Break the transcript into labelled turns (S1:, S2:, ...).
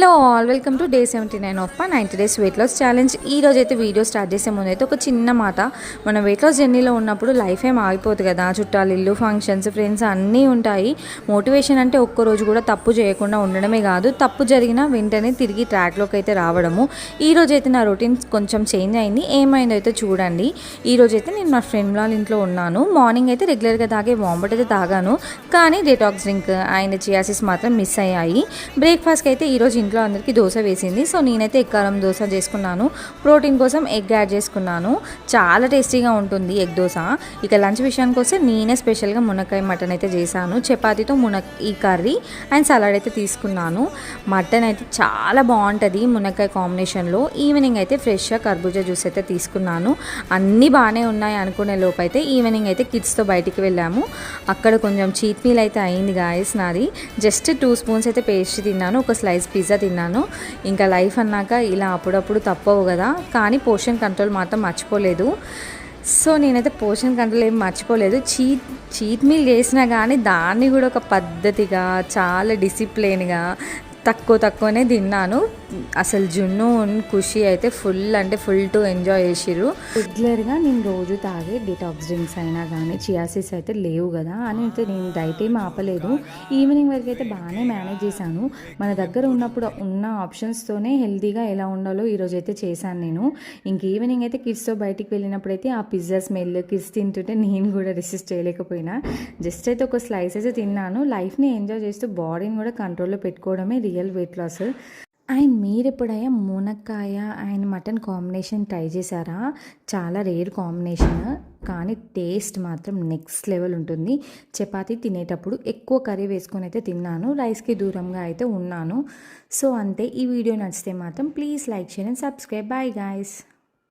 S1: Hello all welcome to day 79 of my 90 days weight loss challenge. ఈ రోజు అయితే video start చేసే ముందు అయితే ఒక చిన్న మాట. మనం వెయిట్ లాస్ జర్నీలో ఉన్నప్పుడు లైఫ్ ఏం ఆగిపోతుంది కదా. చుట్టాలు, ఇల్లు, ఫంక్షన్స్, ఫ్రెండ్స్ అన్నీ ఉంటాయి. మోటివేషన్ అంటే ఒక్కరోజు కూడా తప్పు చేయకుండా ఉండడమే కాదు, తప్పు జరిగినా వెంటనే తిరిగి ట్రాక్లోకి అయితే రావడము. ఈ రోజు అయితే నా రొటీన్ కొంచెం చేంజ్ అయింది. ఏమైందో అయితే చూడండి. ఈ రోజు అయితే నేను మా ఫ్రెండ్ వాళ్ళ ఇంట్లో ఉన్నాను. మార్నింగ్ అయితే రెగ్యులర్గా తాగే వాంబట్ అయితే తాగాను, కానీ డేటాక్స్ డ్రింక్ అండ్ చియాసిస్ మాత్రం మిస్ అయ్యాయి. బ్రేక్ఫాస్ట్కి అయితే ఈరోజు ఇంట్లో అందరికీ దోశ వేసింది. సో నేనైతే ఎగ్ కారం దోశ చేసుకున్నాను. ప్రోటీన్ కోసం ఎగ్ యాడ్ చేసుకున్నాను. చాలా టేస్టీగా ఉంటుంది ఎగ్ దోశ. ఇక లంచ్ విషయానికి వస్తే నేనే స్పెషల్గా మునక్కాయ మటన్ అయితే చేశాను. చపాతీతో ఈ కర్రీ అండ్ సలాడ్ అయితే తీసుకున్నాను. మటన్ అయితే చాలా బాగుంటుంది మునక్కాయ కాంబినేషన్లో. ఈవినింగ్ అయితే ఫ్రెష్గా కర్బూజా జ్యూస్ అయితే తీసుకున్నాను. అన్నీ బాగానే ఉన్నాయి అనుకునే లోపు అయితే ఈవినింగ్ అయితే కిడ్స్తో బయటికి వెళ్ళాము. అక్కడ కొంచెం చీట్ మీల్ అయితే అయింది గాయస్ నాది. జస్ట్ 2 స్పూన్స్ అయితే పేస్ట్ తిన్నాను, ఒక స్లైస్ పిజ్జా తిన్నాను. ఇంకా లైఫ్ అన్నాక ఇలా అప్పుడప్పుడు తప్పవు కదా, కానీ పోర్షన్ కంట్రోల్ మాత్రం మర్చిపోలేదు. సో నేనైతే పోర్షన్ కంట్రోల్ ఏం మర్చిపోలేదు. చీట్ మీల్ చేసినా కానీ దాన్ని కూడా ఒక పద్ధతిగా చాలా డిసిప్లిన్గా తక్కువనే తిన్నాను. అసలు జున్ను ఖుషి అయితే ఫుల్ టు ఎంజాయ్ చేసిర్రు. రెగ్యులర్గా నేను రోజు తాగే డిటాక్స్ డ్రింక్స్ అయినా కానీ చియాసిస్ అయితే లేవు కదా అని అయితే నేను డైట్ ఏం ఆపలేదు. ఈవినింగ్ వరకు అయితే బాగానే మేనేజ్ చేశాను. మన దగ్గర ఉన్న ఆప్షన్స్తోనే హెల్తీగా ఎలా ఉండాలో ఈరోజు అయితే చేశాను నేను. ఇంక ఈవినింగ్ అయితే కిడ్స్తో బయటికి వెళ్ళినప్పుడు అయితే ఆ పిజ్జా స్మెల్ కిడ్స్ తింటుంటే నేను కూడా రెసిస్ట్ చేయలేకపోయినా. జస్ట్ అయితే ఒక స్లైస్ అయితే తిన్నాను. లైఫ్ని ఎంజాయ్ చేస్తూ బాడీని కూడా కంట్రోల్లో పెట్టుకోవడమే రియల్ వెయిట్ లాస్. అండ్ మీరు ఎప్పుడైనా మునక్కాయ అండ్ మటన్ కాంబినేషన్ ట్రై చేశారా? చాలా రేర్ కాంబినేషన్, కానీ టేస్ట్ మాత్రం నెక్స్ట్ లెవెల్ ఉంటుంది. చపాతీ తినేటప్పుడు ఎక్కువ కర్రీ వేసుకొని అయితే తిన్నాను. రైస్కి దూరంగా అయితే ఉన్నాను. సో అంతే. ఈ వీడియో నచ్చితే మాత్రం please like, share and subscribe. Bye guys.